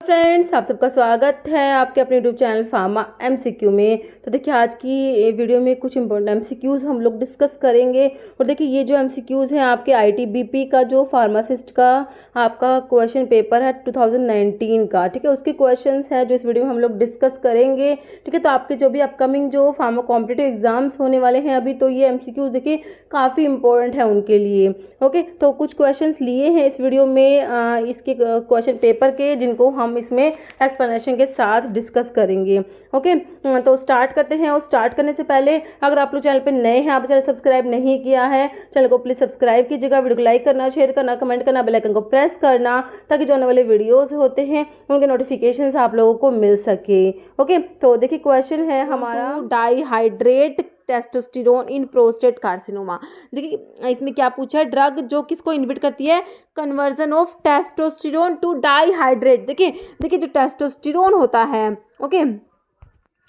Friends, आप सबका स्वागत है आपके अपने यूट्यूब चैनल फार्मा एमसीक्यू में। तो देखिए, आज की वीडियो में कुछ इंपॉर्टेंट एमसीक्यूज़ हम लोग डिस्कस करेंगे। और देखिए, ये जो एमसीक्यूज़ हैं आपके आईटीबीपी का जो फार्मासिस्ट का आपका क्वेश्चन पेपर है 2019 का, ठीक है, उसके क्वेश्चंस हैं जो इस वीडियो में हम लोग डिस्कस करेंगे। ठीक है, तो आपके जो भी अपकमिंग जो फार्मा कॉम्पिटिटिव एग्जाम्स होने वाले हैं अभी, तो ये एमसीक्यूज़ देखिए काफ़ी इंपॉर्टेंट है उनके लिए। ओके, तो कुछ क्वेश्चंस लिए हैं इस वीडियो में इसके क्वेश्चन पेपर के, जिनको हम इसमें एक्सप्लेनेशन के साथ डिस्कस करेंगे। ओके, तो स्टार्ट करते हैं। और स्टार्ट करने से पहले अगर आप लोग चैनल पे नए हैं, आप चैनल सब्सक्राइब नहीं किया है, चैनल को प्लीज़ सब्सक्राइब कीजिएगा, वीडियो को लाइक करना, शेयर करना, कमेंट करना, बेल आइकन को प्रेस करना, ताकि जो आने वाले वीडियोस होते हैं उनके नोटिफिकेशंस आप लोगों को मिल सके। ओके, तो देखिए क्वेश्चन है हमारा, डाईहाइड्रेट टेस्टोस्टेरोन इन प्रोस्टेट कार्सिनोमा। देखिए इसमें क्या पूछा है, ड्रग जो किसको इनहिबिट करती है, conversion of testosterone to dihydrate. देखिए जो टेस्टोस्टेरोन होता है, ओके,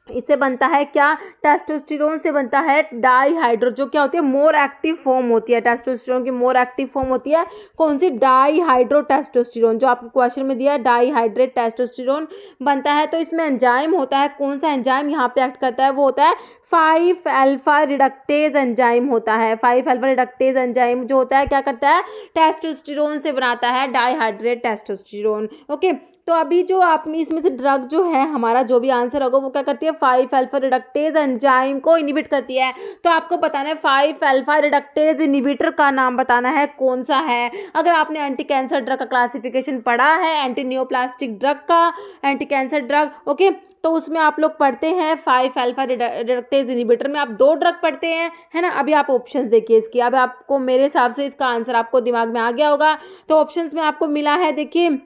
इससे बनता है क्या, टेस्टोस्टेरोन से बनता है डाईहाइड्रो, जो क्या होती है, मोर एक्टिव फॉर्म होती है। टेस्टोस्टेरोन की मोर एक्टिव फॉर्म होती है कौन सी, डाईहाइड्रो टेस्टोस्टेरोन, जो आपको क्वेश्चन में दिया है डाईहाइड्रेट टेस्टोस्टेरोन बनता है। तो इसमें एंजाइम होता है, कौन सा एंजाइम यहाँ पे एक्ट करता है, वो होता है 5 अल्फा रिडक्टेज एंजाइम होता है। 5 अल्फा रिडक्टेज एंजाइम जो होता है क्या करता है, टेस्टोस्टेरोन से बनाता है डाईहाइड्रेट टेस्टोस्टेरोन। ओके, तो अभी जो आप इसमें से ड्रग जो है हमारा, जो भी आंसर होगा वो क्या करती है, 5 अल्फा रिडक्टेज एंजाइम को इनहिबिट करती है। तो आपको बताना है 5 अल्फा रिडक्टेज इनहिबिटर का नाम बताना है कौन सा है। अगर आपने एंटी कैंसर ड्रग का क्लासिफिकेशन पढ़ा है, एंटी नियोप्लास्टिक ड्रग का, एंटी कैंसर ड्रग, ओके, तो उसमें आप लोग पढ़ते हैं 5 अल्फा रिडक्टेज इनहिबिटर में आप 2 ड्रग पढ़ते हैं, है ना। अभी आप ऑप्शंस देखिए इसकी, अब आपको मेरे हिसाब से इसका आंसर आपको दिमाग में आ गया होगा। तो ऑप्शंस में आपको मिला है, देखिए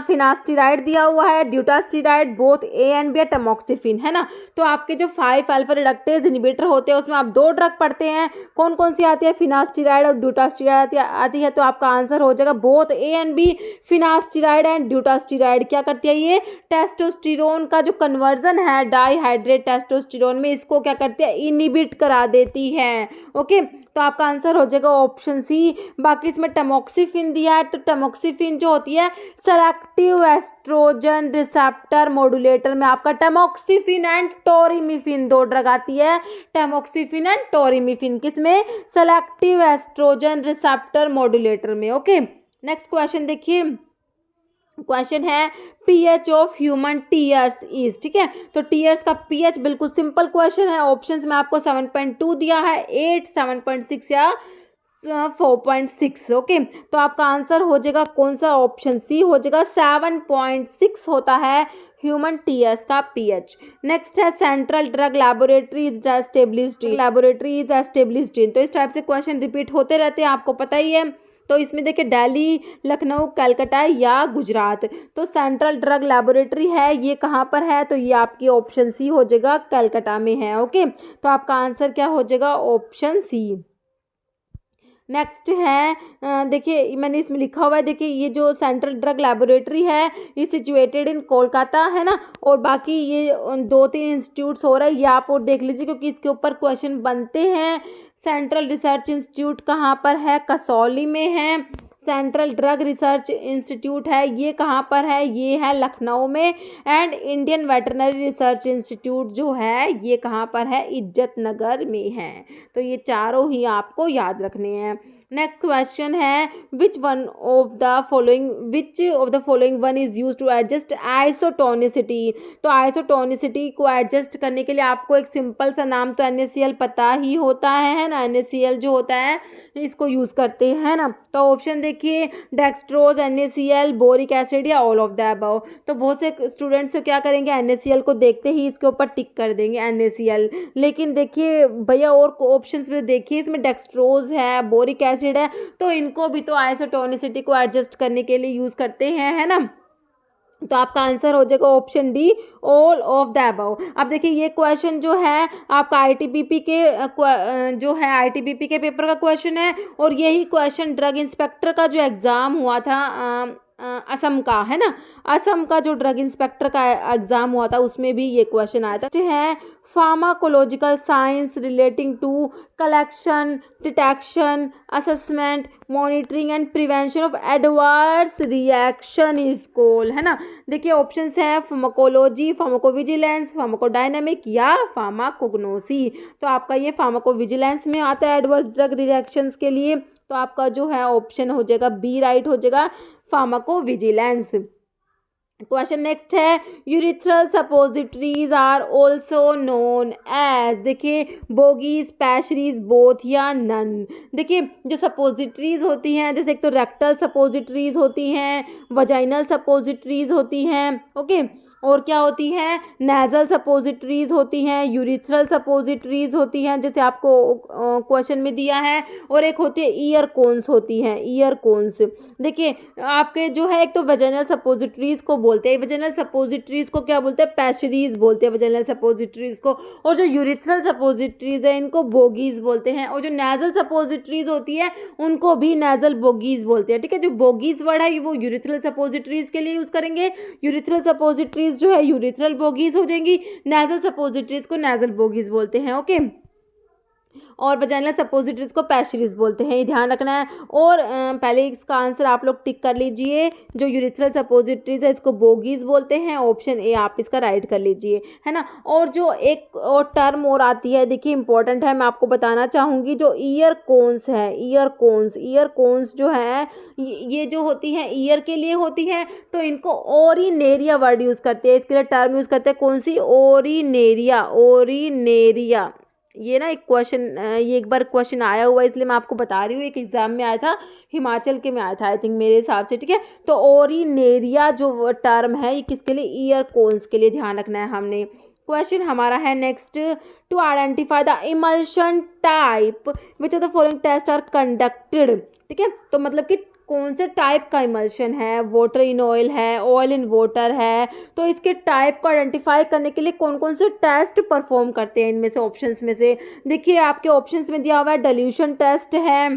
फिनास्टिराइड दिया हुआ है, ड्यूटास्टिराइड, बोथ ए एंड बी, टमोक्सिफिन, है ना। तो आपके जो 5 अल्फा रिडक्टेज इनहिबिटर होते हैं उसमें आप 2 ड्रग पढ़ते हैं, कौन कौन सी आती है, फिनास्टिराइड और ड्यूटास्टिराइड आती है। तो आपका आंसर हो जाएगा both A and B, finasteride and dutasteride. क्या करती है ये, टेस्टोस्टेरोन का जो कन्वर्जन है डाईहाइड्रेट टेस्टोस्टेरोन में, इसको क्या करती है, इनहिबिट करा देती है। ओके, तो आपका आंसर हो जाएगा ऑप्शन सी। बाकी इसमें टमोक्सिफिन दिया है, तो टमोक्सिफिन जो होती है सेलेक्टिव एस्ट्रोजन रिसेप्टर मॉड्यूलेटर में आपका टमोक्सिफिन एंड टोरिमिफिन 2 ड्रग आती है। टमोक्सिफिन एंड टोरिमिफिन किसमें, सेलेक्टिव एस्ट्रोजन रिसेप्टर मॉड्यूलेटर में। ओके, नेक्स्ट क्वेश्चन देखिए, क्वेश्चन है pH of human tears is, ठीक है। तो टीयर्स का पीएच बिल्कुल सिंपल क्वेश्चन है। ऑप्शंस में आपको 7.2 दिया है, 8, 7.6 या 4.6। ओके, तो आपका आंसर हो जाएगा कौन सा, ऑप्शन सी हो जाएगा, 7.6 होता है ह्यूमन टीयर्स का पीएच। नेक्स्ट है central drug laboratory is established, laboratory is established in. तो इस टाइप से क्वेश्चन रिपीट होते रहते हैं, आपको पता ही है। तो इसमें देखिए दिल्ली, लखनऊ, कलकत्ता या गुजरात। तो सेंट्रल ड्रग लैबोरेटरी है, ये कहाँ पर है, तो ये आपकी ऑप्शन सी हो जाएगा, कलकत्ता में है। ओके, तो आपका आंसर क्या हो जाएगा, ऑप्शन सी। नेक्स्ट है, देखिए मैंने इसमें लिखा हुआ है, देखिए ये जो सेंट्रल ड्रग लैबोरेटरी है ये सिचुएटेड इन कोलकाता, है ना। और बाकी ये 2-3 इंस्टीट्यूट्स हो रहे हैं, ये आप और देख लीजिए क्योंकि इसके ऊपर क्वेश्चन बनते हैं। सेंट्रल रिसर्च इंस्टीट्यूट कहाँ पर है, कसौली में है। सेंट्रल ड्रग रिसर्च इंस्टीट्यूट है, ये कहाँ पर है, ये है लखनऊ में। And Indian veterinary research institute जो है ये कहाँ पर है, इज्जत नगर में है। तो ये चारों ही आपको याद रखने हैं। नेक्स्ट क्वेश्चन है, which of the following one is use to adjust isotonicity. तो आइसोटोनिसिटी को एडजस्ट करने के लिए आपको एक सिंपल सा नाम तो NaCl पता ही होता है ना। NaCl जो होता है इसको यूज करते हैं ना। तो ऑप्शन देखिए, डेक्सट्रोज, NaCl, बोरिक एसिड या ऑल ऑफ द अबव। तो बहुत से स्टूडेंट्स तो क्या करेंगे, NaCl को देखते ही इसके ऊपर टिक कर देंगे NaCl। लेकिन देखिए भैया और ऑप्शंस में देखिए, इसमें डेक्सट्रोज है, बोरिक एसिड है, तो इनको भी तो आइसोटोनिसिटी को एडजस्ट करने के लिए यूज करते हैं, है ना। तो आपका आंसर हो जाएगा option D, all of the above. अब देखिए ये क्वेश्चन जो है आपका आईटीबीपी के पेपर का क्वेश्चन है, और यही क्वेश्चन ड्रग इंस्पेक्टर का जो एग्जाम हुआ था असम का, है ना, असम का जो ड्रग इंस्पेक्टर का एग्जाम हुआ था उसमें भी ये क्वेश्चन आया था। है pharmacological science relating to collection, detection, assessment, monitoring and prevention of adverse reaction is called, है ना। देखिए ऑप्शंस हैं फार्माकोलॉजी, फार्माकोविजिलेंस, फार्माकोडायनेमिक या फार्माकोग्नोसी। तो आपका ये फार्माकोविजिलेंस में आता है एडवर्स ड्रग रिएक्शंस के लिए। तो आपका जो है ऑप्शन हो जाएगा बी राइट हो जाएगा, फार्माकोविजिलेंस। क्वेश्चन नेक्स्ट है urethral suppositories are also known as, देखिए बोगीज, पैशरीज, बोथ या नन। देखिए जो सपोजिटरीज होती हैं, जैसे एक तो रेक्टल सपोजिटरीज होती हैं, वजाइनल सपोजिटरीज होती हैं, ओके, और क्या होती हैं, नेजल सपोजिटरीज होती हैं, यूरिथ्रल सपोजिटरीज होती हैं जैसे आपको क्वेश्चन में दिया है, और एक होती है ईयर कोन्स होती हैं, ईयर कोन्स। देखिए आपके जो है एक तो वजाइनल सपोजिटरीज को बोलते हैं, वजाइनल सपोजिटरीज को क्या बोलते हैं, पैशरीज बोलते हैं वजाइनल सपोजिटरीज को, और जो यूरिथ्रल सपोजिटरीज है इनको बोगीज बोलते हैं, और जो नेजल सपोजिटरीज होती है उनको भी नेजल बोगीज बोलते हैं, ठीक है। जो बोगीज वर्ड है वो यूरिथ्रल सपोजिटरीज के लिए यूज करेंगे, यूरिथ्रल सपोजिटरीज जो है यूरिथ्रल बोगीज हो जाएंगी, नेजल सपोजिटरीज को नेजल बोगीज बोलते हैं, ओके, और वजाइनल सपोजिटरीज को पैशरीज बोलते हैं, ये ध्यान रखना है। और पहले इसका आंसर आप लोग टिक कर लीजिए, जो यूरिथ्रल सपोजिटरीज है इसको बोगीज बोलते हैं, ऑप्शन ए आप इसका राइट कर लीजिए, है ना। और जो एक और टर्म और आती है, देखिए इंपॉर्टेंट है, मैं आपको बताना चाहूँगी, जो ईयर कोन्स है, ईयर कोन्स जो है ये जो होती हैं ईयर के लिए होती हैं, तो इनको ओरिनेरिया वर्ड यूज़ करते हैं, इसके लिए टर्म यूज़ करते हैं कौन सी, ओरिनेरिया, ओरिनेरिया। ये ना एक क्वेश्चन, ये एक बार क्वेश्चन आया हुआ है इसलिए मैं आपको बता रही हूँ, एक एग्जाम में आया था, हिमाचल के में आया था आई थिंक मेरे हिसाब से, ठीक है। तो ओरिनेरिया जो टर्म है ये किसके लिए, ईयर कोन्स के लिए, ध्यान रखना है हमने। क्वेश्चन हमारा है next, to identify the emulsion type which of the following test are conducted, ठीक है। तो मतलब कि कौन से टाइप का इमल्शन है, वाटर इन ऑयल है, ऑयल इन वाटर है, तो इसके टाइप को आइडेंटिफाई करने के लिए कौन कौन से टेस्ट परफॉर्म करते हैं इनमें से, ऑप्शंस में से देखिए आपके ऑप्शंस में दिया हुआ है डाइल्यूशन टेस्ट है,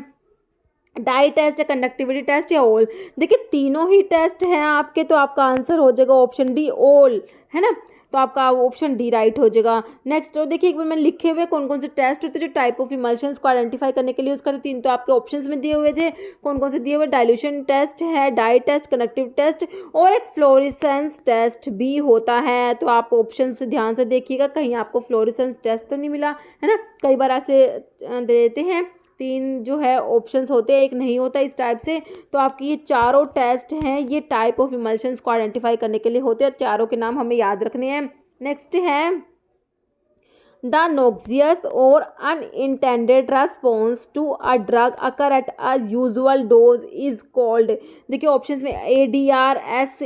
डाई टेस्ट है, कंडक्टिविटी टेस्ट या ऑल। देखिए तीनों ही टेस्ट हैं आपके, तो आपका आंसर हो जाएगा ऑप्शन डी ऑल, है ना। तो आपका ऑप्शन डी राइट हो जाएगा। नेक्स्ट तो देखिए एक बार मैंने लिखे हुए कौन कौन से टेस्ट होते हैं जो टाइप ऑफ इमल्शंस को आइडेंटिफाई करने के लिए यूज़ करते हैं, तीन तो आपके ऑप्शंस में दिए हुए थे, कौन कौन से दिए हुए, डाइल्यूशन टेस्ट है, डाई टेस्ट, कंडक्टिव टेस्ट और एक फ्लोरेसेंस टेस्ट भी होता है। तो आप ऑप्शन से ध्यान से देखिएगा कहीं आपको फ्लोरेसेंस टेस्ट तो नहीं मिला, है ना, कई बार ऐसे दे देते हैं, तीन जो है ऑप्शंस होते हैं, एक नहीं होता इस टाइप से। तो आपकी ये चारों टेस्ट हैं ये टाइप ऑफ इमल्शंस को आइडेंटिफाई करने के लिए होते हैं, चारों के नाम हमें याद रखने हैं। नेक्स्ट है द नोक्सियस और unintended response to a drug occur at a usual dose is called. देखिए ऑप्शंस में ADR,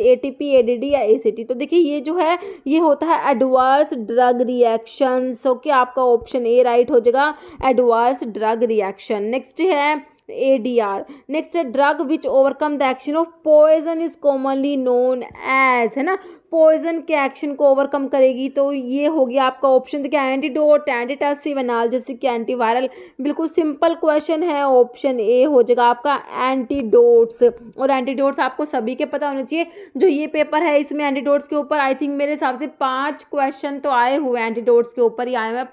ATP, ADD या ACT। तो देखिए ये जो है ये होता है एडवर्स ड्रग रिएक्शंस, ओके, आपका ऑप्शन ए राइट हो जाएगा, एडवर्स ड्रग रिएक्शन। नेक्स्ट है ADR। नेक्स्ट है drug which overcome the action of poison is commonly known as, है ना, पॉइजन के एक्शन को ओवरकम करेगी, तो ये हो गया आपका ऑप्शन। देखिए एंटीडोट, एंटीटसिव, एनाल्जेसिक, एंटीवायरल, बिल्कुल सिंपल क्वेश्चन है, ऑप्शन ए हो जाएगा आपका एंटीडोट्स। और एंटीडोट्स आपको सभी के पता होने चाहिए, जो ये पेपर है इसमें एंटीडोट्स के ऊपर आई थिंक मेरे हिसाब से 5 क्वेश्चन तो आए हुए हैं, एंटीडोट्स के ऊपर ही आए हुए हैं,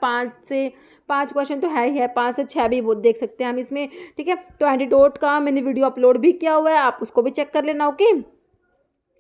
5 क्वेश्चन तो है ही है, 5 से 6 भी वो देख सकते हैं हम इसमें, ठीक है। तो एंटीडोट का मैंने वीडियो अपलोड भी किया हुआ है, आप उसको भी चेक कर लेना, ओके।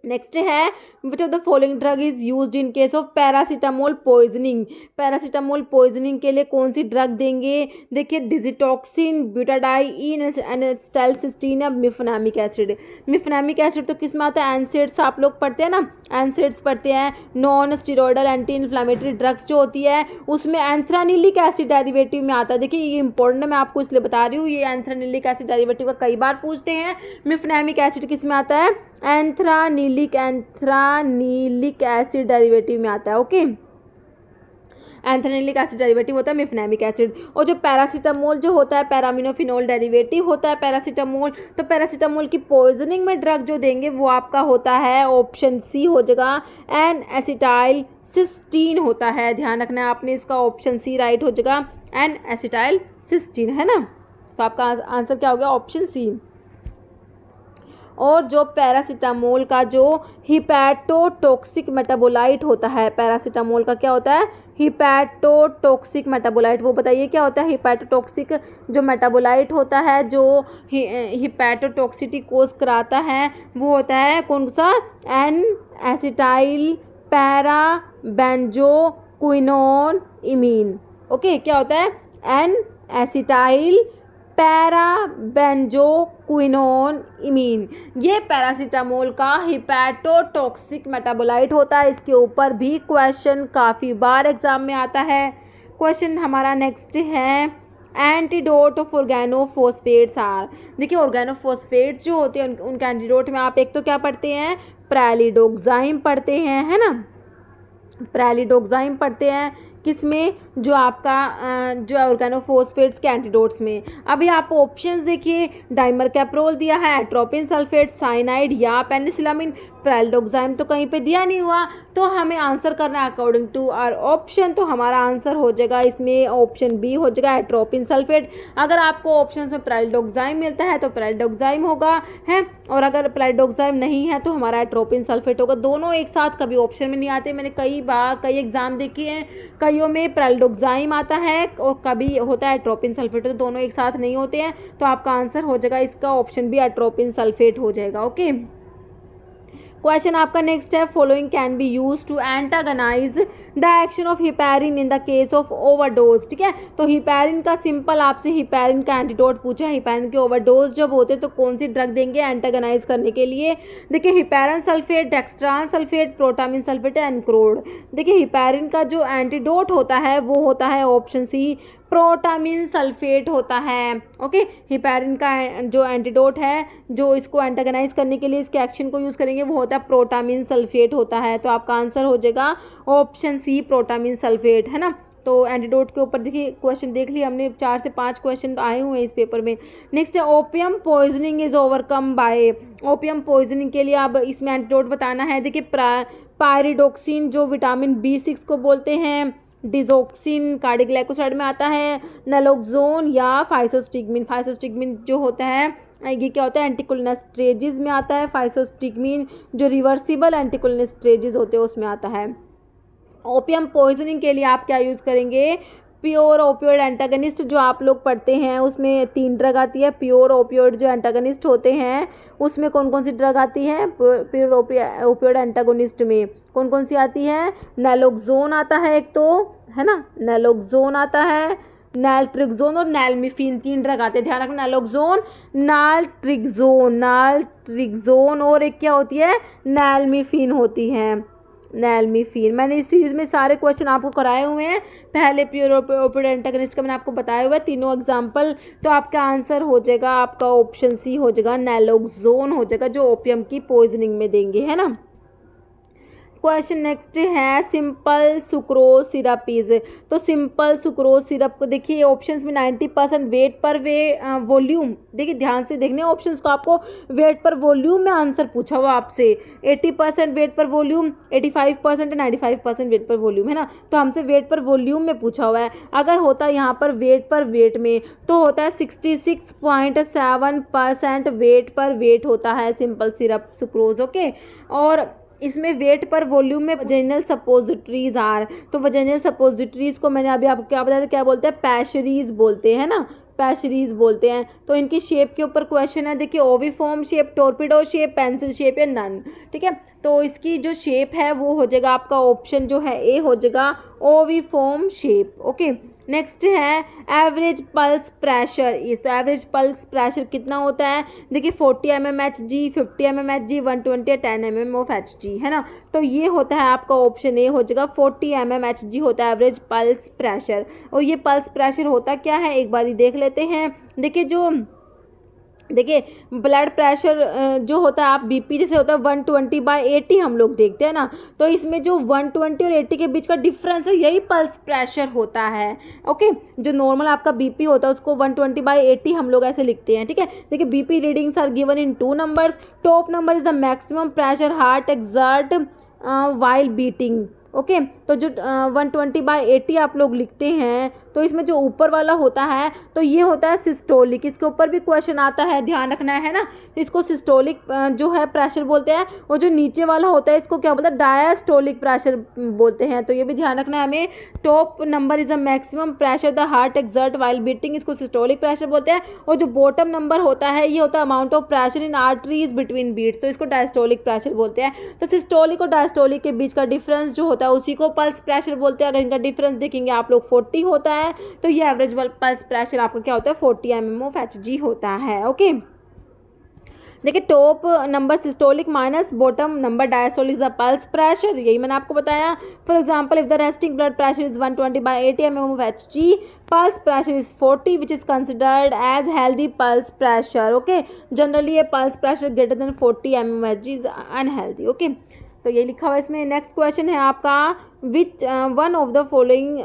नेक्स्ट है which of the following drug is used in case of paracetamol poisoning. Paracetamol poisoning के लिए कौन सी ड्रग देंगे, देखिए डिजिटॉक्सिन, ब्यूटाडाइन, एनेस्टाइलसिस्टीन या मिफेनामिक एसिड। मिफेनामिक एसिड तो किस में आता है, एनसेड्स आप लोग पढ़ते हैं ना, एनसेड्स पढ़ते हैं, non steroidal anti inflammatory drugs जो होती है उसमें एंथ्रानिलिक एसिड डेरिवेटिव में आता है। देखिए ये इंपॉर्टेंट है, मैं आपको इसलिए बता रही हूँ, ये एंथ्रानिलिक एसिड डेरिवेटिव का कई बार पूछते हैं। मिफेनामिक एसिड किस में आता है, एंथ्रानिलिक एसिड डेरिवेटिव में आता है, ओके। एंथ्रानिलिक एसिड डेरिवेटिव होता है मिफेनामिक एसिड। और जो पैरासीटामोल जो होता है पैरामिनोफिनोल डेरिवेटिव होता है पैरासीटामोल। तो पैरासीटामोल की पॉइजनिंग में ड्रग जो देंगे वो आपका होता है ऑप्शन सी हो जाएगा, एन एसिटाइल सिस्टीन होता है, ध्यान रखना है आपने, इसका ऑप्शन सी राइट हो जाएगा, एन एसिटाइल सिस्टीन, है ना। तो आपका आंसर क्या हो गया, ऑप्शन सी। और जो पैरासीटामोल का जो हिपैटोटॉक्सिक मेटाबोलाइट होता है, पैरासीटामोल का क्या होता है, हिपैटोटॉक्सिक मेटाबोलाइट, वो बताइए क्या होता है। हिपैटोटॉक्सिक जो मेटाबोलाइट होता है जो हिपैटोटॉक्सिटी कोज कराता है वो होता है कौन सा, N acetyl para benzoquinone imine. Okay, क्या होता है, N acetyl para benzoquinone imine. ये पैरासीटामोल का हिपैटोटॉक्सिक मेटाबोलाइट होता है। इसके ऊपर भी क्वेश्चन काफ़ी बार एग्जाम में आता है। क्वेश्चन हमारा नेक्स्ट है, एंटीडोट ऑफ ऑर्गेनोफॉस्फेट्स आर। देखिए ऑर्गेनोफॉस्फेट्स जो होते हैं उनके एंटीडोट में आप एक तो क्या पढ़ते हैं, प्रेलिडोक्साइम पढ़ते हैं, है ना, प्रेलिडोक्साइम पढ़ते हैं किसमें, जो आपका जो ऑर्गेनोफॉस्फेट्स के एंटीडोट्स में। अभी आप ऑप्शंस देखिए, डाइमरकैप्रोल दिया है, एट्रोपिन सल्फेट, साइनाइड या पेनिसिलामिन। प्रेलिडोक्साइम तो कहीं पे दिया नहीं हुआ, तो हमें आंसर करना है अकॉर्डिंग टू आवर ऑप्शन। तो हमारा आंसर हो जाएगा इसमें ऑप्शन बी हो जाएगा, एट्रोपिन सल्फेट। अगर आपको ऑप्शंस में प्रेलिडोक्साइम मिलता है तो प्रेलिडोक्साइम होगा, है, और अगर प्रेलिडोक्साइम नहीं है तो हमारा एट्रोपिन सल्फेट होगा। दोनों एक साथ कभी ऑप्शन में नहीं आते। मैंने कई बार कई एग्जाम देखे हैं, कईयों में प्रेलिडोक्साइम आता है और कभी होता है एट्रोपिन सल्फेट, तो दोनों एक साथ नहीं होते हैं। तो आपका आंसर हो जाएगा इसका ऑप्शन बी, एट्रोपिन सल्फेट हो जाएगा। ओके, क्वेश्चन आपका नेक्स्ट है, following can be use to antagonise the action of heparin in the case of overdose. ठीक है, तो हिपैरिन का सिंपल आपसे हिपैरिन का एंटीडोट पूछा है। हिपैरिन के ओवरडोज जब होते तो कौन सी ड्रग देंगे एंटागनाइज करने के लिए। देखिए heparin sulphate, dextran sulphate, protamine sulphate, ancrod. देखिए हिपैरिन का जो एंटीडोट होता है वो होता है ऑप्शन सी, प्रोटामिन सल्फेट होता है। ओके, हिपैरिन का जो एंटीडोट है जो इसको एंटागनाइज करने के लिए इसके एक्शन को यूज़ करेंगे वो होता है प्रोटामिन सल्फेट होता है। तो आपका आंसर हो जाएगा ऑप्शन सी, प्रोटामिन सल्फेट, है ना। तो एंटीडोट के ऊपर देखिए क्वेश्चन देख लिया हमने, 4 से 5 क्वेश्चन आए हुए हैं इस पेपर में। नेक्स्ट है, opium poisoning is overcome bye. Opium poisoning के लिए अब इसमें एंटीडोट बताना है। देखिए पायरिडोक्सिन जो विटामिन B6 को बोलते हैं, डिजोक्सिन कार्डियोग्लाइकोसाइड में आता है, नैलोक्सोन या फाइसोस्टिग्मिन। फाइसोस्टिग्मिन जो होता है ये क्या होता है, एंटीकोलिनेस्ट्रेजिस में आता है। फाइसोस्टिग्मिन जो रिवर्सिबल एंटीकोलिनेस्ट्रेजिस होते हैं उसमें आता है। ओपियम पॉइजनिंग के लिए आप क्या यूज़ करेंगे, प्योर ओपियोइड एंटागनिस्ट जो आप लोग पढ़ते हैं उसमें 3 ड्रग आती है। प्योर ओपियोइड जो एंटागनिस्ट होते हैं उसमें कौन कौन सी ड्रग आती है, प्योर ओपियोइड एंटागनिस्ट में कौन कौन सी आती है, नैलोक्सोन आता है एक तो, है ना, नैलोक्सोन आता है, नैलट्रिक्सोन और नैलमिफिन, 3 ड्रग आते हैं, ध्यान रखना, नैलोक्सोन, नालट्रिक्सोन और एक क्या होती है, नैलमिफिन होती है, नैलमिफिन। मैंने इस सीरीज़ में सारे क्वेश्चन आपको कराए हुए हैं। पहले प्योर ओपियोइड एंटागनिस्ट का मैंने आपको बताया हुआ है तीनों एग्जाम्पल। तो आपका आंसर हो जाएगा आपका ऑप्शन सी हो जाएगा, नैलोक्सोन हो जाएगा, जो ओपियम की पॉइजनिंग में देंगे, है ना। क्वेश्चन नेक्स्ट है, सिंपल सुक्रोज सिरप इज। तो सिंपल सुक्रोज सिरप को देखिए ऑप्शंस में 90% वेट पर वॉल्यूम, देखिए ध्यान से देखने ऑप्शंस को, आपको वेट पर वॉल्यूम में आंसर पूछा हुआ आपसे। 80% वेट पर वॉल्यूम, 85% 95% वेट पर वॉल्यूम, है ना। तो हमसे वेट पर वॉल्यूम में पूछा हुआ है। अगर होता यहाँ पर वेट में तो होता है 66.7% वेट पर वेट होता है सिंपल सिरप सुक्रोज। ओके, और इसमें वेट पर वॉल्यूम में वजेनल सपोजिटरीज आर। तो वजेनल सपोजिटरीज को मैंने अभी आपको क्या बताया था, क्या बोलते हैं, पैशरीज बोलते हैं ना, पैशरीज बोलते हैं। तो इनकी शेप के ऊपर क्वेश्चन है, देखिए oviform shape, torpedo shape, pencil shape या नन। ठीक है, तो इसकी जो शेप है वो हो जाएगा आपका ऑप्शन जो है ए हो जाएगा, ओविफॉर्म शेप। ओके, नेक्स्ट है एवरेज पल्स प्रेशर इस। तो एवरेज पल्स प्रेशर कितना होता है, देखिए 40 mmHg, 50 mmHg, 120 या 10 mm ऑफ Hg, है ना। तो ये होता है आपका ऑप्शन ए हो जाएगा, 40 mmHg होता है एवरेज पल्स प्रेशर। और ये पल्स प्रेशर होता क्या है एक बारी देख लेते हैं। देखिए ब्लड प्रेशर जो होता है, आप बीपी जैसे होता है 120/80 हम लोग देखते हैं ना, तो इसमें जो 120 और 80 के बीच का डिफरेंस है यही पल्स प्रेशर होता है। ओके, जो नॉर्मल आपका बीपी होता है उसको 120/80 हम लोग ऐसे लिखते हैं। ठीक है, देखिए BP readings are given in 2 numbers. Top number is the maximum pressure heart exert while beating. Okay, तो जो 120/80 आप लोग लिखते हैं तो इसमें जो ऊपर वाला होता है तो ये होता है सिस्टोलिक, इसके ऊपर भी क्वेश्चन आता है, ध्यान रखना है ना। इसको सिस्टोलिक जो है प्रेशर बोलते हैं, और जो नीचे वाला होता है इसको क्या बोलते हैं, डायस्टोलिक प्रेशर बोलते हैं। तो ये भी ध्यान रखना है हमें। Top number is the maximum pressure the heart exert while beating, इसको सिस्टोलिक प्रेशर बोलते हैं। और जो बॉटम नंबर होता है ये होता है amount of pressure in arteries between beats, तो इसको डायस्टोलिक प्रेशर बोलते हैं। तो सिस्टोलिक और डायस्टोलिक के बीच का डिफरेंस जो होता है उसी को पल्स प्रेशर बोलते हैं। अगर इनका डिफरेंस देखेंगे आप लोग 40 होता है, तो ये एवरेज पल्स प्रेशर आपका क्या होता है 40 mm ऑफ Hg होता है। ओके, देखिए top number systolic minus bottom number diastolic the pulse pressure, यही मैंने आपको बताया। For example if the resting blood pressure is 120/80 mm of Hg, pulse pressure is 40 which is considered as healthy pulse pressure. Okay, generally ये pulse pressure greater than 40 mm Hg is unhealthy. Okay, तो ये लिखा हुआ है इसमें। Next question है आपका which of the following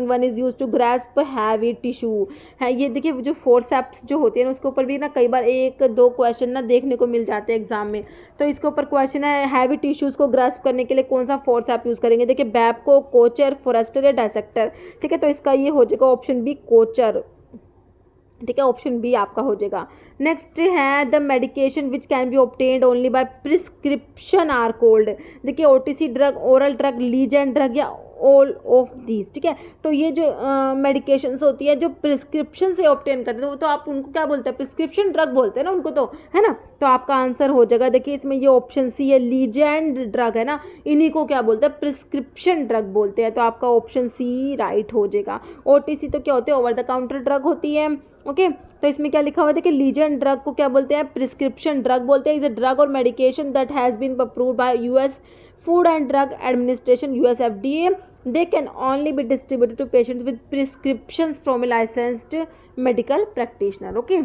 one is use to grasp heavy tissue है। ये देखिए जो फोर्सेप्स जो होती है ना उसके ऊपर भी ना कई बार 1-2 क्वेश्चन ना देखने को मिल जाते हैं एग्जाम में। तो इसके ऊपर क्वेश्चन है हैवी टिश्यूज़ को ग्रैस्प करने के लिए कौन सा फोर्सेप यूज़ करेंगे। देखिए बैबको, कोचर, फोरेस्टर या डायसेक्टर। ठीक है, तो इसका ये हो जाएगा ऑप्शन बी कोचर। ठीक है, ऑप्शन बी आपका हो जाएगा। नेक्स्ट है the medication which can be obtained only by prescription are called. देखिए OTC drug, oral drug, legend drug या ऑल ऑफ दीज। ठीक है, तो ये जो मेडिकेशंस होती है जो प्रिस्क्रिप्शन से ऑब्टेन करते हैं तो आप उनको क्या बोलते हैं, प्रिस्क्रिप्शन ड्रग बोलते हैं ना उनको, तो है ना। तो आपका आंसर हो जाएगा, देखिए इसमें ये ऑप्शन सी है, लीजेंड ड्रग है ना, इन्हीं को क्या बोलते हैं, प्रिस्क्रिप्शन ड्रग बोलते हैं। तो आपका ऑप्शन सी राइट हो जाएगा। ओटीसी तो क्या होते हैं, ओवर द काउंटर ड्रग होती है। ओके, तो इसमें क्या लिखा हुआ है, देखिए लीजेंड ड्रग को क्या बोलते हैं, प्रिस्क्रिप्शन ड्रग बोलते हैं। इज अ ड्रग और medication that has been approved by US food and drug administration US FDA. They can only be distributed to patients with prescriptions from a licensed medical practitioner. Okay.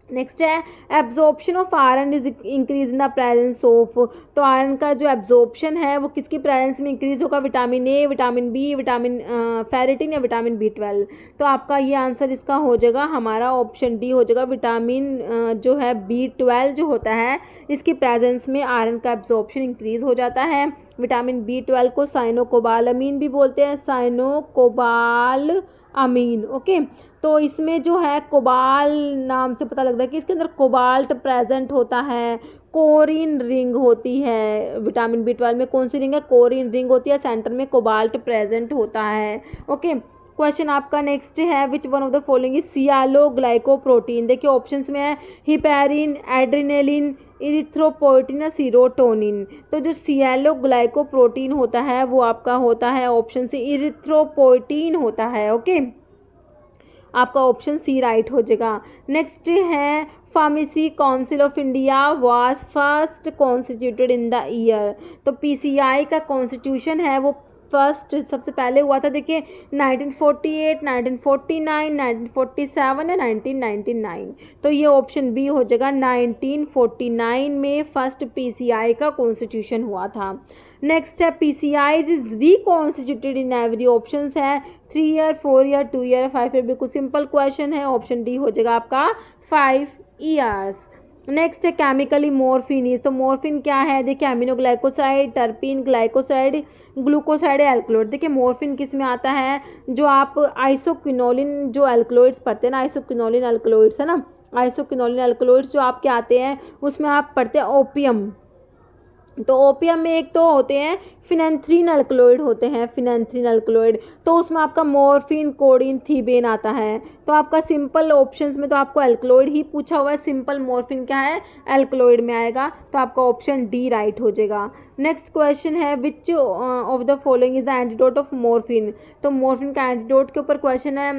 Next है absorption of iron is increase in the presence of. तो iron का जो absorption है वो किसकी presence में increase होगा, vitamin A, vitamin B, vitamin ferritin या विटामिन B12। तो आपका ये आंसर इसका हो जाएगा हमारा ऑप्शन डी हो जाएगा। विटामिन जो है B12 जो होता है इसकी प्रेजेंस में आयरन का एब्जॉर्प्शन इंक्रीज हो जाता है। विटामिन B12 को साइनोकोबालामीन भी बोलते हैं, साइनोकोबालामीन। ओके, तो इसमें जो है कोबाल नाम से पता लग रहा है कि इसके अंदर कोबाल्ट प्रेजेंट होता है, कोरिन रिंग होती है। विटामिन B12 में कौन सी रिंग है, कोरिन रिंग होती है, सेंटर में कोबाल्ट प्रेजेंट होता है। ओके, क्वेश्चन आपका नेक्स्ट है which one of the following is sialoglycoprotein. देखिए ऑप्शंस में है हिपैरिन, एड्रेनलिन, इरिथ्रोपोइटिन या सीरोटोनिन। तो जो सियालोग्लाइकोप्रोटीन होता है वो आपका होता है ऑप्शन सी इरिथ्रोपोइटिन होता है। ओके, आपका ऑप्शन सी राइट हो जाएगा। नेक्स्ट है pharmacy council of India was first constituted in the year. तो PCI का कॉन्स्टिट्यूशन है वो फर्स्ट सबसे पहले हुआ था, देखिए 1948, 1949, 1947 या 1999। तो ये ऑप्शन बी हो जाएगा, 1949 में फर्स्ट PCI का कॉन्स्टिट्यूशन हुआ था। नेक्स्ट है PCI is reconstituted in every, options है 3 ईयर, 4 ईयर, 2 ईयर, 5 ईयर। बिल्कुल सिंपल क्वेश्चन है, ऑप्शन डी हो जाएगा आपका 5 ईयर्स। नेक्स्ट है केमिकली मॉर्फिन। तो मॉर्फिन क्या है, देखिए एमिनोग्लाइकोसाइड, टर्पिन, ग्लाइकोसाइड, ग्लूकोसाइड, एल्कलॉइड। देखिए मॉर्फिन किस में आता है, जो आप आइसोक्विनोलिन जो एल्कलॉइड्स पढ़ते हैं ना, आइसोक्विनोलिन एल्कलॉइड्स है ना, आइसोक्विनोलिन एल्कलॉइड्स जो आपके आते हैं उसमें आप पढ़ते हैं ओपियम। तो ओपियम में एक तो होते हैं फिनेंथ्रीन अल्कलॉइड होते हैं, फिनेंथ्रीन अल्कलॉइड, तो उसमें आपका मॉर्फिन, कोडीन, थीबेन आता है। तो आपका सिंपल ऑप्शंस में तो आपको अल्कलॉइड ही पूछा हुआ है, सिंपल मॉर्फिन क्या है, अल्कलॉइड में आएगा। तो आपका ऑप्शन डी राइट हो जाएगा। नेक्स्ट क्वेश्चन है which of the following is the antidote of morphine. तो मॉर्फिन का एंटीडोट के ऊपर क्वेश्चन है,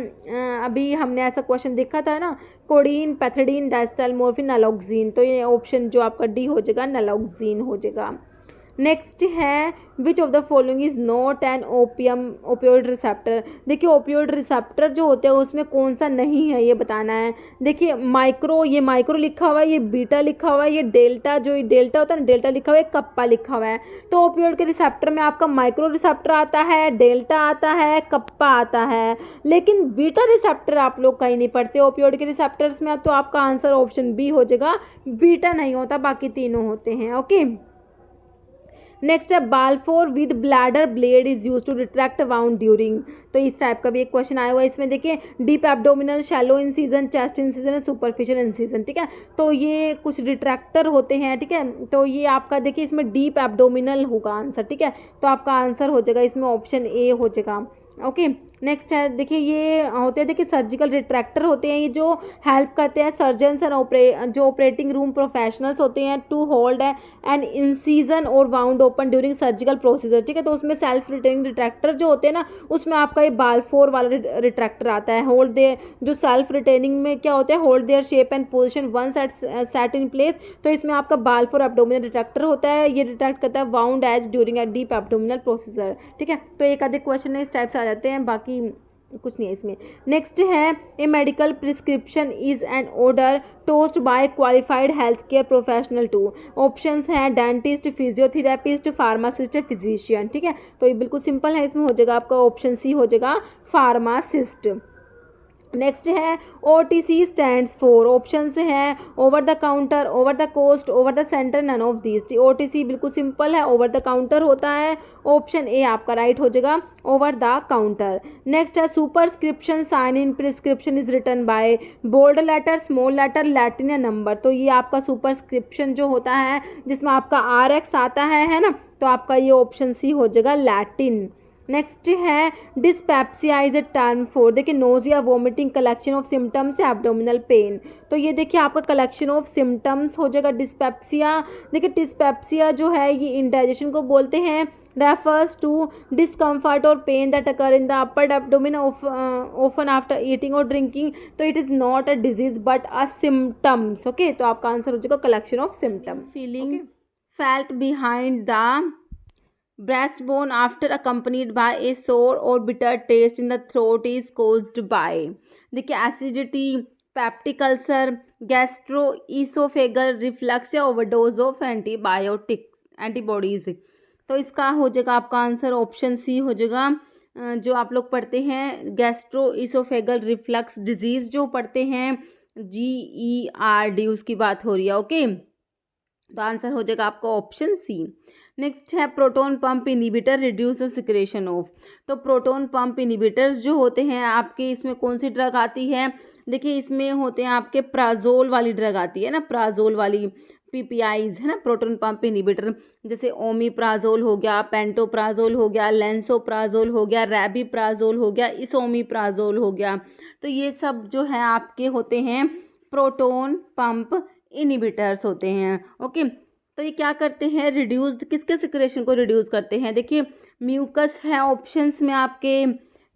अभी हमने ऐसा क्वेश्चन देखा था ना, कोडीन, पैथिडीन, डायस्टाइल मॉर्फिन, नलोक्सिन। तो ये ऑप्शन जो आपका डी हो जाएगा, नलोक्सिन हो जाएगा। नेक्स्ट है which of the following is not an opioid receptor. देखिए ओपियोइड रिसेप्टर जो होते हैं उसमें कौन सा नहीं है ये बताना है। देखिए माइक्रो, ये माइक्रो लिखा हुआ है, ये बीटा लिखा हुआ है, ये डेल्टा, जो ये डेल्टा होता है ना, डेल्टा लिखा हुआ है, कप्पा लिखा हुआ है। तो ओपियोइड के रिसेप्टर में आपका माइक्रो रिसेप्टर आता है, डेल्टा आता है, कप्पा आता है, लेकिन बीटा रिसेप्टर आप लोग कहीं नहीं पढ़ते ओपियोइड के रिसेप्टर्स में। तो आपका आंसर ऑप्शन बी हो जाएगा, बीटा नहीं होता, बाकी तीनों होते हैं। ओके, नेक्स्ट है Balfour with bladder blade is use to retract wound during. तो इस टाइप का भी एक क्वेश्चन आया हुआ है इसमें। देखिए deep abdominal, shallow incision, chest incision, superficial incision, ठीक है। तो ये कुछ रिट्रैक्टर होते हैं, ठीक है। तो ये आपका देखिए इसमें डीप एब्डोमिनल होगा आंसर, ठीक है। तो आपका आंसर हो जाएगा इसमें ऑप्शन ए हो जाएगा। ओके नेक्स्ट है देखिए ये होते हैं, देखिए सर्जिकल रिट्रैक्टर होते हैं, ये जो हेल्प करते हैं सर्जन्स एंड जो ऑपरेटिंग रूम प्रोफेशनल्स होते हैं टू होल्ड एंड इंसीजन और wound open during surgical procedure, ठीक है। तो उसमें सेल्फ रिटेनिंग रिट्रैक्टर जो होते हैं ना, उसमें आपका ये बालफोर वाला रिट्रैक्टर आता है। होल्ड देयर, जो सेल्फ रिटेनिंग में क्या होता है, hold their shape and position one set in place. तो इसमें आपका बालफोर एब्डोमिनल रिट्रैक्टर होता है, ये रिट्रैक्ट करता है wound as during a deep abdominal procedure, ठीक है। तो एक आधे क्वेश्चन इस टाइप से आ जाते हैं, बाकी कुछ नहीं है इसमें। नेक्स्ट है a medical prescription is an order toast by qualified health care professional to. Options हैं डेंटिस्ट, फिजियोथेरेपिस्ट, फार्मासिस्ट, फिजिशियन, ठीक है। तो ये बिल्कुल सिंपल है, इसमें हो जाएगा आपका ऑप्शन सी हो जाएगा फार्मासिस्ट। नेक्स्ट है OTC स्टैंड्स फॉर, ऑप्शन से है over the counter, over the cost, over the centre, none of this. OTC बिल्कुल सिंपल है, ओवर द काउंटर होता है, ऑप्शन ए आपका राइट हो जाएगा ओवर द काउंटर। नेक्स्ट है superscription sign in prescription is written by bold letter, small letter, Latin या number. तो ये आपका सुपरस्क्रिप्शन जो होता है जिसमें आपका RX आता है ना, तो आपका ये ऑप्शन सी हो जाएगा लैटिन। नेक्स्ट है dyspepsia is a term for, देखिए nausea, vomiting, collection of symptoms, abdominal pain. तो ये देखिए आपका कलेक्शन ऑफ सिम्टम्स हो जाएगा डिस्पेप्सिया। देखिए डिस्पेप्सिया जो है ये इंडाइजेशन को बोलते हैं, refers to discomfort or pain that occur in the upper abdomen often after eating or drinking. तो it is not a disease but a symptoms, okay। तो आपका आंसर हो जाएगा collection of symptom। feeling felt behind the breastbone after accompanied by a sour or bitter taste in the throat is caused by, देखिए acidity, peptic ulcer, gastroesophageal reflux या overdose of antibodies. तो इसका हो जाएगा आपका answer option C हो जाएगा। जो आप लोग पढ़ते हैं गैस्ट्रोइसोफेगल रिफ्लक्स डिजीज़ जो पढ़ते हैं GERD, उसकी बात हो रही है, ओके। तो आंसर हो जाएगा आपका ऑप्शन सी। नेक्स्ट है proton pump inhibitor reduce the secretion of. तो प्रोटोन पंप इनिबिटर्स जो होते हैं आपके, इसमें कौन सी ड्रग आती है, देखिए इसमें होते हैं आपके प्राजोल वाली ड्रग आती है ना, प्राजोल वाली PPIs है ना, प्रोटोन पंप इनिबिटर। जैसे ओमीप्राजोल हो गया, पेंटोप्राजोल हो गया, लेंसोप्राजोल हो गया, रैबीप्राजोल हो गया, इसोमीप्राजोल हो गया। तो ये सब जो है आपके होते हैं प्रोटोन पंप इनिबिटर्स होते हैं, ओके। तो ये क्या करते हैं, रिड्यूस किसके सिक्रेशन को रिड्यूस करते हैं, देखिए म्यूकस है ऑप्शंस में आपके,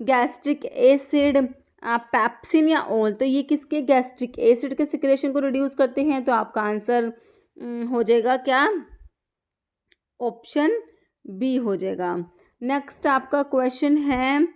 गैस्ट्रिक एसिड, पैप्सिन या ऑल। तो ये किसके, गैस्ट्रिक एसिड के सिक्रेशन को रिड्यूस करते हैं। तो आपका आंसर हो जाएगा क्या, ऑप्शन बी हो जाएगा। नेक्स्ट आपका क्वेश्चन है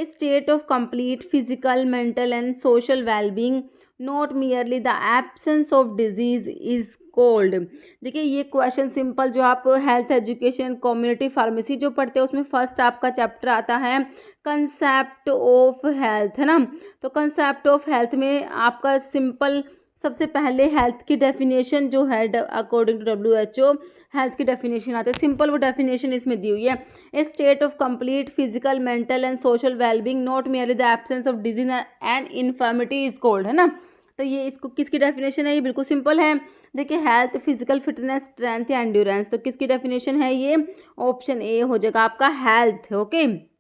state of complete physical, mental and social wellbeing, not merely the absence of disease is cold. देखिए ये क्वेश्चन सिंपल, जो आप हेल्थ एजुकेशन कम्युनिटी फार्मेसी जो पढ़ते हैं उसमें फर्स्ट आपका चैप्टर आता है कंसेप्ट ऑफ हेल्थ, है ना। तो कंसेप्ट ऑफ हेल्थ में आपका सिंपल सबसे पहले हेल्थ की डेफिनेशन जो है अकॉर्डिंग टू WHO हेल्थ की डेफिनेशन आती है, सिंपल वो डेफिनेशन इसमें दी हुई है, a state of complete physical, mental and social wellbeing, not merely the absence of disease and infirmity is called, है ना। तो ये इसको किसकी डेफिनेशन है, ये बिल्कुल सिंपल है। देखिए हेल्थ, फिजिकल फिटनेस, स्ट्रेंथ या एंड्योरेंस। तो किसकी डेफिनेशन है ये, ऑप्शन ए हो जाएगा आपका हेल्थ, ओके।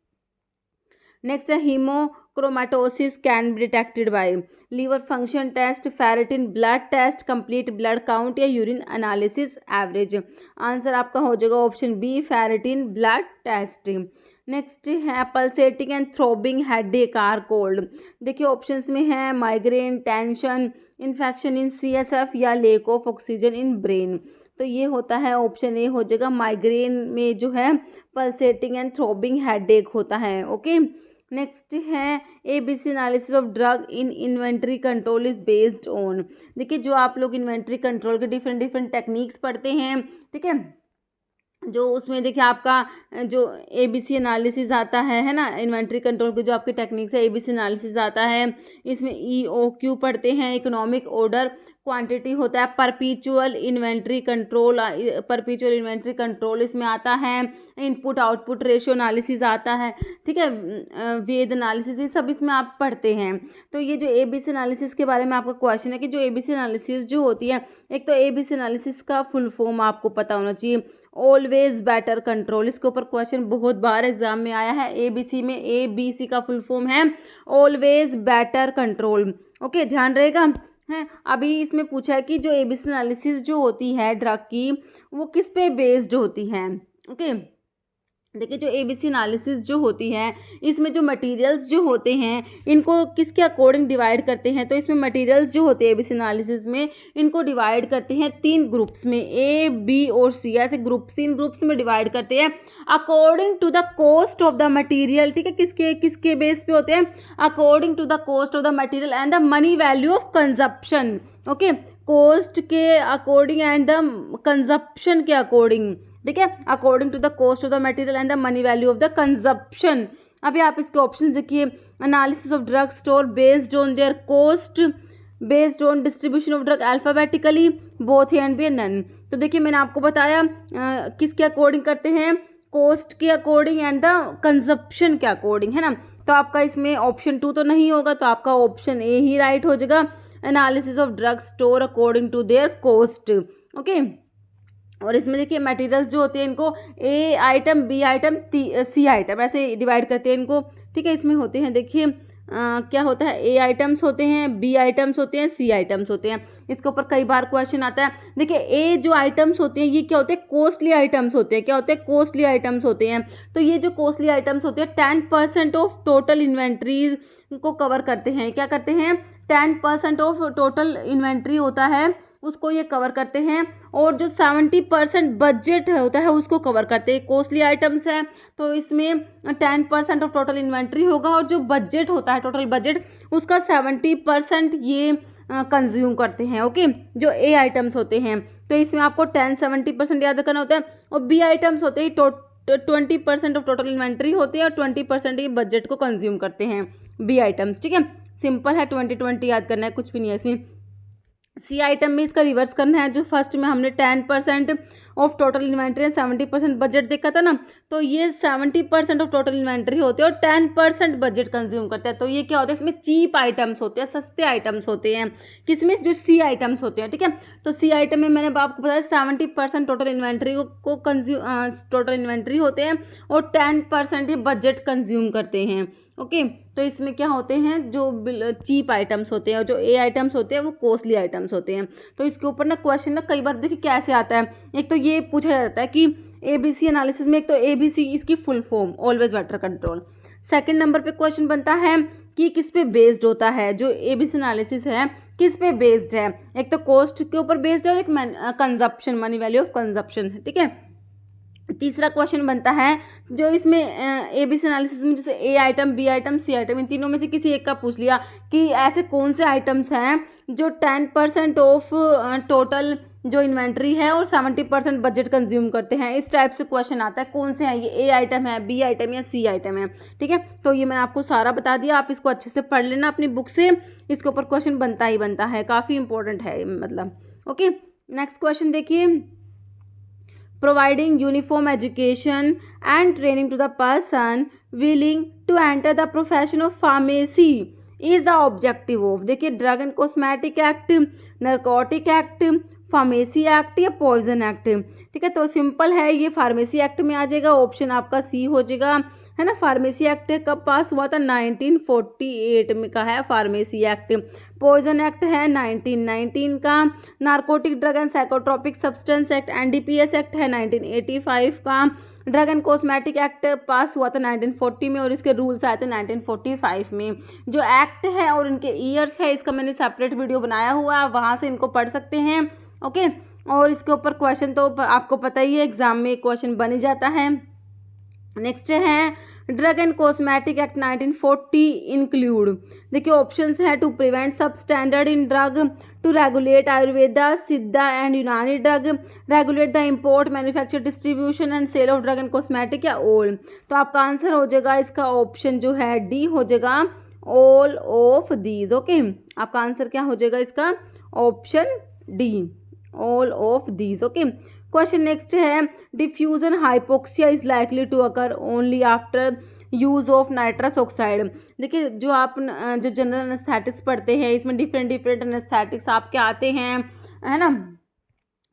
नेक्स्ट है haemochromatosis can be detected by liver function test, ferritin blood test, complete blood count या यूरिन एनालिसिस एवरेज। आंसर आपका हो जाएगा option B, ferritin blood test. Next है pulsating and throbbing headache are called. देखिए options में है migraine, tension, infection in CSF या lack of oxygen in brain. तो ये होता है ऑप्शन ए हो जाएगा, माइग्रेन में जो है पल्सेटिंग एंड थ्रोबिंग हेडेक होता है, ओके। नेक्स्ट है ABC analysis of drug in inventory control is based on. देखिए जो आप लोग इन्वेंट्री कंट्रोल के डिफरेंट टेक्निक्स पढ़ते हैं, ठीक है, जो उसमें देखिए आपका जो ABC एनालिसिस आता है ना, इन्वेंट्री कंट्रोल की जो आपकी टेक्निक्स है ABC एनालिसिस आता है, इसमें EOQ पढ़ते हैं, इकोनॉमिक ऑर्डर क्वांटिटी होता है, परपीचुअल इन्वेंट्री कंट्रोल, परपीचुअल इन्वेंट्री कंट्रोल इसमें आता है, इनपुट आउटपुट रेशियो एनालिसिस आता है, ठीक है, वेद एनालिसिस, ये सब इसमें आप पढ़ते हैं। तो ये जो एबीसी एनालिसिस के बारे में आपका क्वेश्चन है कि जो एबीसी एनालिसिस जो होती है, एक तो एबीसी एनालिसिस का फुल फॉर्म आपको पता होना चाहिए, ऑलवेज बेटर कंट्रोल। इसके ऊपर क्वेश्चन बहुत बार एग्जाम में आया है। एबीसी में एबीसी का फुल फॉर्म है ऑलवेज बेटर कंट्रोल। ओके, ध्यान रहेगा है। अभी इसमें पूछा है कि जो एबीसी एनालिसिस जो होती है ड्रग की, वो किस पे बेस्ड होती है। ओके, देखिए जो एबीसी एनालिसिस जो होती है, इसमें जो मटेरियल्स जो होते हैं इनको किसके अकॉर्डिंग डिवाइड करते हैं, तो इसमें मटेरियल्स जो होते हैं एबीसी एनालिसिस में, इनको डिवाइड करते हैं 3 ग्रुप्स में, ए बी और सी, ऐसे ग्रुप्स 3 ग्रुप्स में डिवाइड करते हैं according to the cost of the material. ठीक है, किसके किसके बेस पे होते हैं, according to the cost of the material and the money value of consumption. Okay, cost के अकॉर्डिंग एंड द कंजप्शन के अकॉर्डिंग, ठीक है, according to the cost of the material and the money value of the consumption. अभी आप इसके option देखिए, analysis of drug store based on their cost, based on distribution of drug alphabetically, both A and B none. तो देखिए मैंने आपको बताया किसके अकॉर्डिंग करते हैं, कॉस्ट के अकॉर्डिंग एंड द कंजप्शन के अकॉर्डिंग, है ना। तो आपका इसमें ऑप्शन 2 तो नहीं होगा, तो आपका ऑप्शन ए ही राइट हो जाएगा, analysis of drug store according to their cost. Okay, और इसमें देखिए मटेरियल्स जो होते हैं इनको A item, B item, C item ऐसे डिवाइड करते हैं इनको। ठीक है, इसमें होते हैं देखिए क्या होता है, ए आइटम्स होते हैं, बी आइटम्स होते हैं, सी आइटम्स होते हैं। इसके ऊपर कई बार क्वेश्चन आता है। देखिए ए जो आइटम्स होते हैं ये क्या होते हैं, कॉस्टली आइटम्स होते हैं। क्या होते हैं, कॉस्टली आइटम्स होते हैं। तो ये जो कॉस्टली आइटम्स होते हैं 10% ऑफ टोटल इन्वेंट्रीज को कवर करते हैं। क्या करते हैं, 10% ऑफ टोटल इन्वेंट्री होता है उसको ये कवर करते हैं, और जो 70% बजट होता है उसको कवर करते हैं। कॉस्टली आइटम्स है तो इसमें 10% ऑफ टोटल इन्वेंट्री होगा, और जो बजट होता है टोटल बजट उसका 70% ये कंज्यूम करते हैं। ओके, जो ए आइटम्स होते हैं, तो इसमें आपको 10-70% याद करना होता है, और बी आइटम्स होते हैं 20% ऑफ टोटल इन्वेंट्री होते हैं, और 20% ये बजट को कंज्यूम करते हैं बी आइटम्स। ठीक है, सिंपल है, 20-20 याद करना है, कुछ भी नहीं है इसमें। सी आइटम में इसका रिवर्स करना है, जो फर्स्ट में हमने 10% ऑफ टोटल इन्वेंट्री 70% बजट देखा था ना, तो ये 70% ऑफ टोटल इन्वेंट्री होते हैं और 10% बजट कंज्यूम करते हैं। तो ये क्या होता है, इसमें चीप आइटम्स होते हैं, सस्ते आइटम्स होते हैं, किसमें, जो सी आइटम्स होते हैं। ठीक है, तो सी आइटम में मैंने आपको बताया 70% टोटल इन्वेंट्री को कंज्यूम, टोटल इन्वेंट्री होते हैं, और 10% ये बजट कंज्यूम करते हैं। ओके, तो इसमें क्या होते हैं, जो चीप आइटम्स होते हैं, और जो ए आइटम्स होते हैं वो कॉस्टली आइटम्स होते हैं। तो इसके ऊपर ना क्वेश्चन ना कई बार देखिए कैसे आता है, एक तो ये पूछा जाता है कि एबीसी एनालिसिस में, एक तो एबीसी इसकी full form always better control. Second number पे क्वेश्चन बनता है कि किस पे बेस्ड होता है, जो एबीसी एनालिसिस है किस पे बेस्ड है, एक तो कॉस्ट के ऊपर बेस्ड है, और एक consumption, money value of consumption है। ठीक है, तीसरा क्वेश्चन बनता है जो इसमें एबीसी एनालिसिस में, जैसे ए item, B item, C item, इन तीनों में से किसी एक का पूछ लिया कि ऐसे कौन से आइटम्स हैं जो 10% ऑफ टोटल जो इन्वेंट्री है और 70% बजट कंज्यूम करते हैं। इस टाइप से क्वेश्चन आता है, कौन से हैं ये, ए आइटम है, बी आइटम या सी आइटम है। ठीक है, तो ये मैंने आपको सारा बता दिया, आप इसको अच्छे से पढ़ लेना अपनी बुक से, इसके ऊपर क्वेश्चन बनता ही बनता है, काफ़ी इंपॉर्टेंट है मतलब। ओके, नेक्स्ट क्वेश्चन देखिए, providing uniform education and training to the person willing to enter the profession of pharmacy is the objective of, देखिए drug and cosmetic act, narcotic act, pharmacy act या poison act. ठीक है, तो simple है, ये pharmacy act में आ जाएगा, option आपका सी हो जाएगा, है ना। फार्मेसी एक्ट कब पास हुआ था, 1948 में का है फार्मेसी एक्ट। पॉइजन एक्ट है 1919 का। Narcotic drug and psychotropic substance act NDPS act है 1985 का। ड्रग एंड कॉस्मेटिक एक्ट पास हुआ था 1940 में, और इसके रूल्स आए थे 1945 में। जो एक्ट है और इनके ईयर्स है, इसका मैंने सेपरेट वीडियो बनाया हुआ है, वहाँ से इनको पढ़ सकते हैं। ओके, और इसके ऊपर क्वेश्चन तो आपको पता ही है, एग्जाम में क्वेश्चन बन ही जाता है। नेक्स्ट है drug and cosmetic act 1940 include, देखिए ऑप्शंस है, to prevent substandard in drug, to regulate Ayurveda, Siddha and Unani drug, regulate the import, manufacture, distribution and sale of drug and cosmetic, या ऑल। तो आपका आंसर हो जाएगा इसका ऑप्शन जो है डी हो जाएगा, ऑल ऑफ दीज। ओके, आपका आंसर क्या हो जाएगा इसका, option D, all of these. Okay, question next है, diffusion hypoxia is likely to occur only after use of nitrous oxide. देखिए जो आप जो जनरल एनेस्थेटिक्स पढ़ते हैं इसमें डिफरेंट एनेस्थेटिक्स आपके आते हैं, है ना,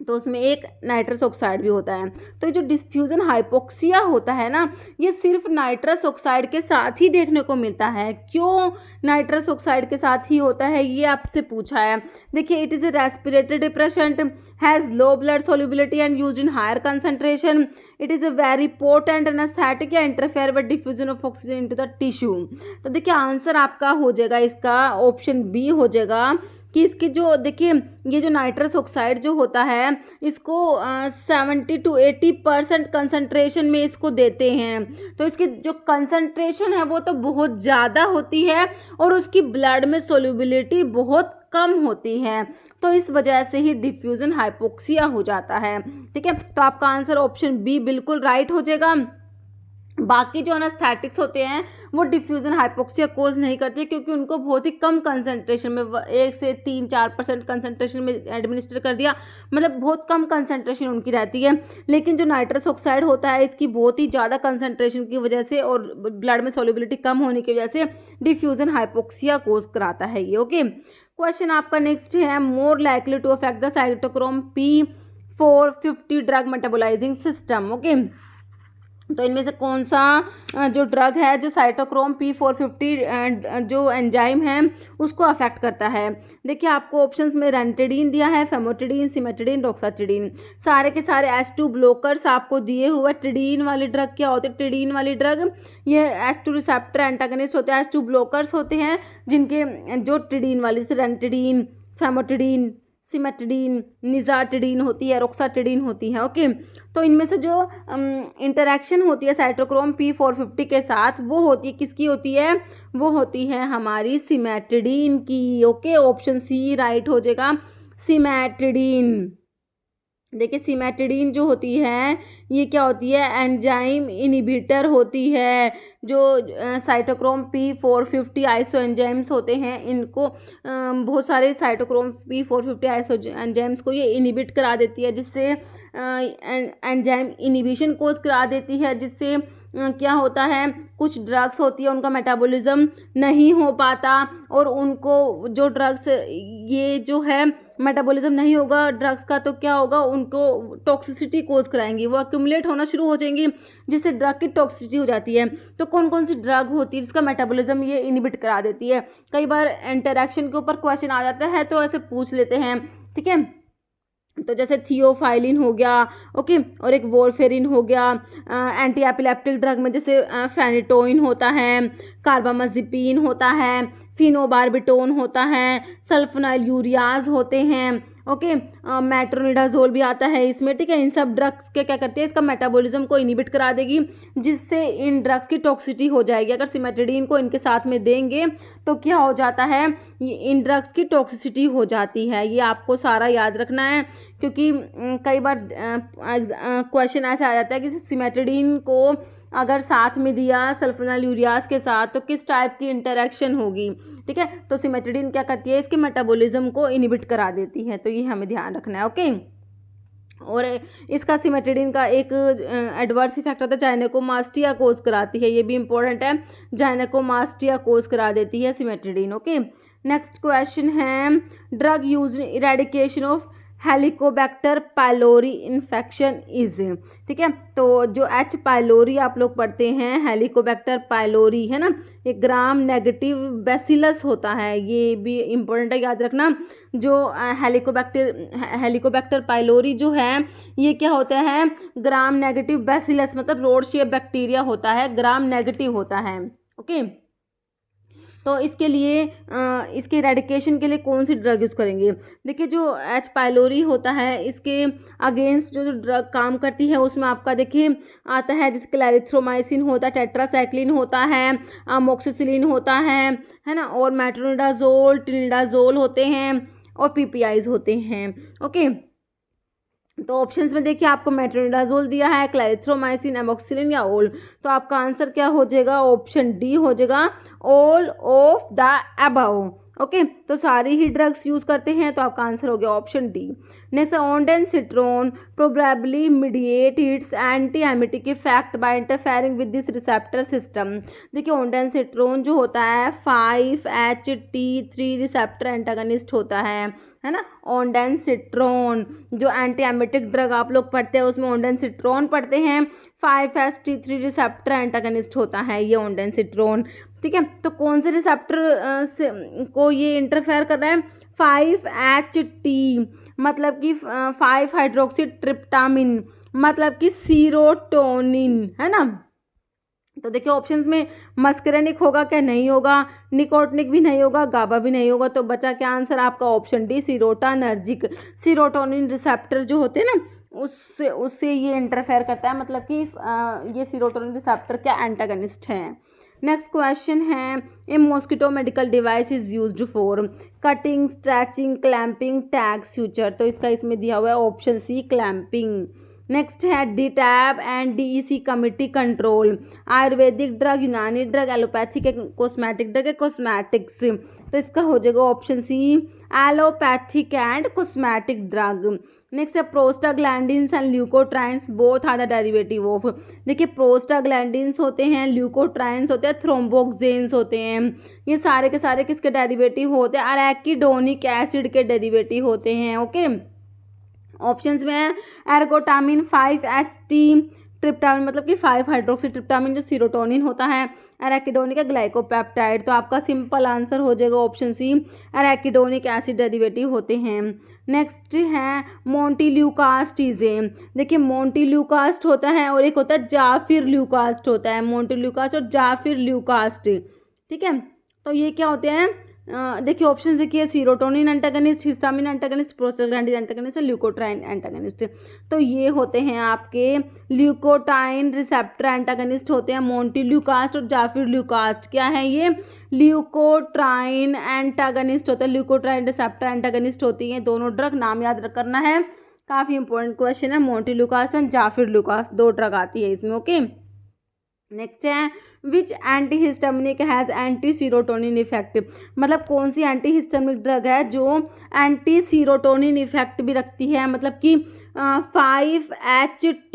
तो उसमें एक नाइट्रस ऑक्साइड भी होता है। तो ये जो डिफ्यूजन हाइपोक्सिया होता है ना, ये सिर्फ नाइट्रस ऑक्साइड के साथ ही देखने को मिलता है। क्यों नाइट्रस ऑक्साइड के साथ ही होता है ये आपसे पूछा है। देखिए, it is a respiratory depressant, has low blood solubility and use in higher concentration, it is a very potent anaesthetic या interfere with diffusion of oxygen into the tissue. तो देखिए आंसर आपका हो जाएगा इसका ऑप्शन बी हो जाएगा कि इसकी जो देखिए ये जो नाइट्रस ऑक्साइड जो होता है इसको 70 to 80% कंसनट्रेशन में इसको देते हैं। तो इसकी जो कंसनट्रेशन है वो तो बहुत ज़्यादा होती है और उसकी ब्लड में सोल्युबिलिटी बहुत कम होती है, तो इस वजह से ही डिफ्यूजन हाइपोक्सिया हो जाता है। ठीक है, तो आपका आंसर ऑप्शन बी बिल्कुल राइट हो जाएगा। बाकी जो एनेस्थेटिक्स होते हैं वो डिफ्यूजन हाइपोक्सिया कोज नहीं करते क्योंकि उनको बहुत ही कम कंसंट्रेशन में 1 से 3-4% कंसंट्रेशन में एडमिनिस्टर कर दिया, मतलब बहुत कम कंसंट्रेशन उनकी रहती है। लेकिन जो नाइट्रस ऑक्साइड होता है इसकी बहुत ही ज़्यादा कंसंट्रेशन की वजह से और ब्लड में सोल्युबिलिटी कम होने की वजह से डिफ्यूजन हाइपोक्सिया कोज कराता है ये। ओके, क्वेश्चन आपका नेक्स्ट है, more likely to affect the cytochrome P450 drug metabolising system. Okay, तो इनमें से कौन सा जो ड्रग है जो साइटोक्रोम P450 जो एंजाइम है उसको अफेक्ट करता है। देखिए आपको ऑप्शंस में रेंटेडीन दिया है, फेमोटिडीन, सिमेटिडीन, डॉक्साटिडीन, सारे के सारे H2 ब्लॉकर्स आपको दिए हुए। टिडीन वाली ड्रग क्या होती है? टिडीन वाली ड्रग ये H2 रिसेप्टर एंटागनिस्ट होते हैं, H2 ब्लॉकर्स होते हैं जिनके जो टिडीन वाली से रेंटेडीन, फेमोटिडीन, सिमेटिडीन, निजाटिडीन होती है, रोक्साटिडीन होती है। ओके, तो इनमें से जो इंटरेक्शन होती है साइटोक्रोम P450 के साथ वो होती है किसकी होती है? वो होती है हमारी सिमेटिडीन की। ओके, ऑप्शन सी राइट हो जाएगा, सिमेटिडीन। देखिए सिमेटिडीन जो होती है ये क्या होती है? एंजाइम इनहिबिटर होती है। जो साइटोक्रोम P450 आइसो एंजाइम्स होते हैं इनको बहुत सारे साइटोक्रोम P450 आइसो एंजाइम्स को ये इनहिबिट करा देती है, जिससे एंजाइम इनहिबिशन कोज करा देती है, जिससे क्या होता है कुछ ड्रग्स होती है उनका मेटाबॉलिज्म नहीं हो पाता और उनको जो ड्रग्स ये जो है मेटाबॉलिज्म नहीं होगा ड्रग्स का तो क्या होगा, उनको टॉक्सिसिटी कोज कराएंगी, वो एक्यूमुलेट होना शुरू हो जाएंगी जिससे ड्रग की टॉक्सिसिटी हो जाती है। तो कौन कौन सी ड्रग होती है जिसका मेटाबॉलिज्म ये इनहिबिट करा देती है? कई बार इंटरेक्शन के ऊपर क्वेश्चन आ जाता है तो ऐसे पूछ लेते हैं। ठीक है, तो जैसे थियोफाइलिन हो गया, ओके, और एक वॉरफेरिन हो गया। एंटी एपिलेप्टिक ड्रग में जैसे फेनिटोइन होता है, कार्बामाजिपिन होता है, फिनोबार्बिटोन होता है, सल्फोनाइल यूरियाज होते हैं। ओके, मेट्रोनिडाजोल भी आता है इसमें। ठीक है, इन सब ड्रग्स के क्या करती है इसका मेटाबॉलिज्म को इनहिबिट करा देगी, जिससे इन ड्रग्स की टॉक्सिसिटी हो जाएगी। अगर सिमेटिडीन को इनके साथ में देंगे तो क्या हो जाता है, इन ड्रग्स की टॉक्सिसिटी हो जाती है। ये आपको सारा याद रखना है क्योंकि कई बार क्वेश्चन ऐसा आ जाता है कि सिमेटिडीन को अगर साथ में दिया सल्फोनाइल यूरियाज के साथ तो किस टाइप की इंटरेक्शन होगी। ठीक है, तो सिमेटिडीन क्या करती है इसके मेटाबॉलिज्म को इनहिबिट करा देती है, तो ये हमें ध्यान रखना है। ओके, और इसका सिमेटिडीन का एक एडवर्स इफेक्ट होता है, जाइनेकोमास्टिया कोज कराती है, ये भी इंपॉर्टेंट है, जाइनेकोमास्टिया कोज करा देती है सिमेटिडीन। ओके, नेक्स्ट क्वेश्चन है, drug use in eradication of Helicobacter pylori infection is. ठीक है, तो जो H पाइलोरी आप लोग पढ़ते हैं, हेलिकोबैक्टर पाइलोरी है ना, ये ग्राम नेगेटिव बैसिलस होता है, ये भी इम्पोर्टेंट है याद रखना। जो हेलिकोबैक्टर पाइलोरी जो है ये क्या होता है? ग्राम नेगेटिव बैसिलस, मतलब रोड शेप बैक्टीरिया होता है, ग्राम नेगेटिव होता है। ओके, तो इसके लिए इसके इरेडिकेशन के लिए कौन सी ड्रग यूज़ करेंगे? देखिए जो H पाइलोरी होता है इसके अगेंस्ट जो ड्रग काम करती है उसमें आपका देखिए आता है जैसे क्लैरिथ्रोमाइसिन होता है, टेट्रासाइक्लिन होता है, अमोक्सिसिलिन होता है ना, और मेट्रोनिडाजोल, ट्रिनिडाजोल होते हैं और PPIs होते हैं। ओके, तो ऑप्शंस में देखिए आपको मेट्रोनिडाजोल दिया है, क्लैरिथ्रोमाइसिन, एमोक्सिलिन या ओल, तो आपका आंसर क्या हो जाएगा? ऑप्शन डी हो जाएगा, all of the above. Okay, तो सारी ही ड्रग्स यूज़ करते हैं, तो आपका आंसर हो गया option D. Next, ondansetron probably mediate its anti emetic effect by interfering with this receptor system. देखिए ऑन्डेंसिट्रोन जो होता है 5-HT3 रिसेप्टर एंटागनिस्ट होता है ना। ऑन्डेंसिट्रोन जो एंटी एमिटिक ड्रग आप लोग पढ़ते हैं उसमें ऑन्डेंसिट्रोन पढ़ते हैं, 5-HT3 रिसेप्टर एंटागनिस्ट होता है ये ऑन्डेंसिट्रोन। ठीक है, तो कौन से रिसेप्टर से को ये इंटरफेयर कर रहा है? 5-HT मतलब कि 5-हाइड्रोक्सी ट्रिप्टामिन मतलब कि सीरोटोनिन, है ना। तो देखिए ऑप्शंस में मस्करेनिक होगा क्या? नहीं होगा, निकोटिनिक भी नहीं होगा, गाबा भी नहीं होगा, तो बचा क्या आंसर आपका ऑप्शन डी सीरोटानर्जिक। सीरोटोनिन रिसेप्टर जो होते हैं ना उससे ये इंटरफेयर करता है, मतलब कि ये सीरोटोनिन रिसेप्टर क्या एंटागनिस्ट है। नेक्स्ट क्वेश्चन है, a mosquito medical device is used for cutting, stretching, clamping, tag, suture. तो इसका इसमें दिया हुआ है ऑप्शन सी क्लैंपिंग। नेक्स्ट है DTAB and DEC committee control Ayurvedic drug, Unani drug, allopathic है, कॉस्मेटिक ड्रग है, कॉस्मेटिक्स। तो इसका हो जाएगा option C allopathic and cosmetic drug. Next है prostaglandins and leukotrienes both are the derivative of. देखिए प्रोस्टाग्लैंडिन्स होते हैं, ल्यूकोट्राइन्स होते हैं, थ्रोम्बोक्सेन्स होते हैं, ये सारे के सारे किसके डेरिवेटिव होते हैं? अरेकिडोनिक एसिड के डेरिवेटिव होते हैं। ओके, ऑप्शंस में है एर्गोटामिन, 5-HT ट्रिप्टामिन मतलब कि 5-हाइड्रोक्सी ट्रिप्टामिन जो सीरोटोनिन होता है, एराकिडोनिक ग्लाइकोपेप्टाइड। तो आपका सिंपल आंसर हो जाएगा option C arachidonic acid derivative होते हैं। नेक्स्ट है मोंटील्यूकास्टिजेम। देखिए मोंटील्यूकास्ट होता है और एक होता है जाफिर ल्यूकास्ट होता है, मोंटील्यूकास्ट और जाफिर ल्यूकास्ट। ठीक है, तो ये क्या होते हैं? देखिए ऑप्शन देखिए serotonin antagonist, histamine antagonist, prostaglandin antagonist, leukotriene antagonist. तो ये होते हैं आपके ल्यूकोटाइन रिसेप्टर एंटागनिस्ट होते हैं, मोंटील्यूकास्ट और जाफिर ल्यूकास्ट। क्या है ये? ल्यूकोट्राइन एंटागनिस्ट होता है, ल्यूकोट्राइन रिसेप्टर एंटागनिस्ट होती हैं दोनों ड्रग। नाम याद करना है, काफ़ी इंपॉर्टेंट क्वेश्चन है। मोंटील्यूकास्ट एंड जाफिर ल्यूकास्ट 2 ड्रग आती है इसमें। ओके, नेक्स्ट है which anti histaminic has anti serotonin effect. मतलब कौन सी एंटी हिस्टामिनिक ड्रग है जो एंटी सीरोटोनिन इफेक्ट भी रखती है, मतलब कि 5-HT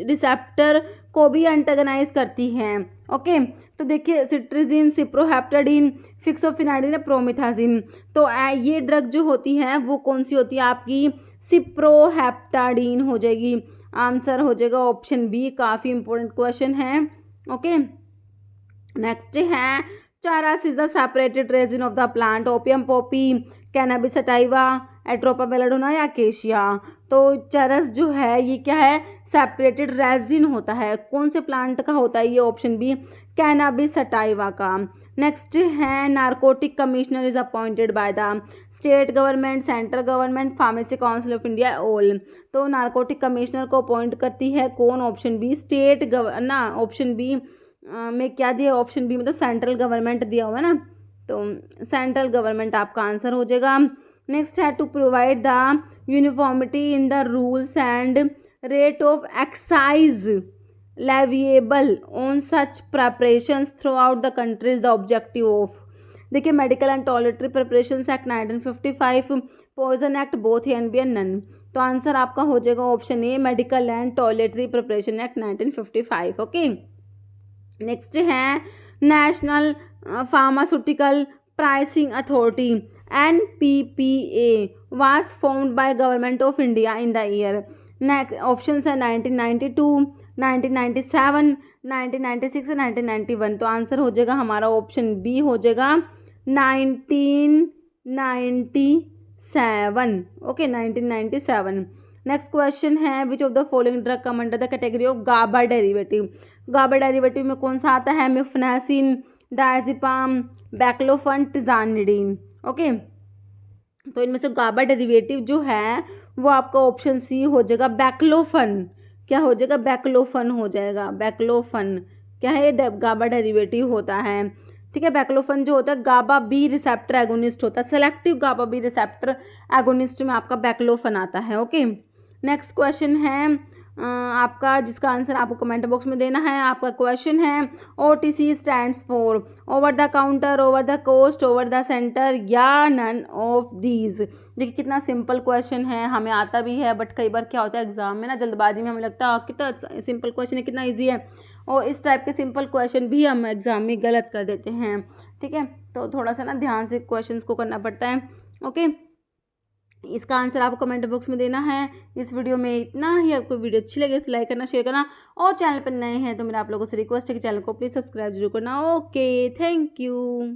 रिसेप्टर को भी एंटागनाइज करती है। ओके, तो देखिए सिट्रिजिन, सिप्रोहेप्टाडिन, फिक्सोफिनाइडिन, प्रोमिथाजिन। तो ये ड्रग जो होती है वो कौन सी होती है आपकी? सिप्रोहेप्टाडिन हो जाएगी। आंसर हो जाएगा ऑप्शन बी। काफ़ी इंपॉर्टेंट क्वेश्चन है। ओके, नेक्स्ट है चरस is the separated resin of the plant, opium Poppy, cannabis sativa, Atropa belladonna या अकेशिया। तो चरस जो है ये क्या है? सेपरेटेड रेजिन होता है। कौन से प्लांट का होता है ये? ऑप्शन बी कैनबिस सटाइवा का। नेक्स्ट है narcotic commissioner is appointed by the state government, central government, pharmacy council of India, all. तो नारकोटिक कमिश्नर को अपॉइंट करती है कौन? ऑप्शन बी स्टेट ना, ऑप्शन बी में क्या दिया? ऑप्शन बी में तो सेंट्रल गवर्नमेंट दिया हुआ है ना, तो सेंट्रल गवर्नमेंट आपका आंसर हो जाएगा। नेक्स्ट है to provide the uniformity in the rules and rate of excise leviable on such preparations throughout the country is the objective of. देखिए medical and toiletry preparations act 1955, poison act both an B and none. तो answer आपका हो जाएगा option A medical and toiletry preparation act 1955। Okay, next है national pharmaceutical pricing authority NPPA was found by government of India in the year. Next option है 1992, 1997, 1996, 1991। तो answer हो जाएगा हमारा ऑप्शन बी हो जाएगा 1997। ओके, 1997। नेक्स्ट क्वेश्चन है which of the following drug come under the category of GABA derivative. GABA derivative में कौन सा आता है? मिफ्नासिन, डायजिपाम, बैक्लोफन, टिजानिडीन। ओके, तो इनमें से गाबा डेरिवेटिव जो है वो आपका ऑप्शन सी हो जाएगा बैक्लोफन। क्या हो जाएगा? बैक्लोफन हो जाएगा। बैक्लोफन क्या है? ये गाबा डेरिवेटिव होता है। ठीक है, बैक्लोफन जो होता है गाबा बी रिसेप्टर एगोनिस्ट होता है, selective GABA B receptor agonist में आपका बैक्लोफन आता है। ओके, नेक्स्ट क्वेश्चन है आपका जिसका आंसर आपको कमेंट बॉक्स में देना है। आपका क्वेश्चन है OTC stands for over the counter, over the cost, over the centre या नन ऑफ दीज। देखिए कितना सिंपल क्वेश्चन है, हमें आता भी है, बट कई बार क्या होता है एग्जाम में ना जल्दबाजी में हमें लगता है कितना सिंपल क्वेश्चन है, कितना ईजी है, और इस टाइप के सिंपल क्वेश्चन भी हम एग्जाम में गलत कर देते हैं। ठीक है, तो थोड़ा सा ना ध्यान से क्वेश्चंस को करना पड़ता है। ओके, इसका आंसर आपको कमेंट बॉक्स में देना है। इस वीडियो में इतना ही। आपको वीडियो अच्छी लगे तो लाइक करना, शेयर करना, और चैनल पर नए हैं तो मेरा आप लोगों से रिक्वेस्ट है कि चैनल को प्लीज़ सब्सक्राइब जरूर करना। Okay, thank you.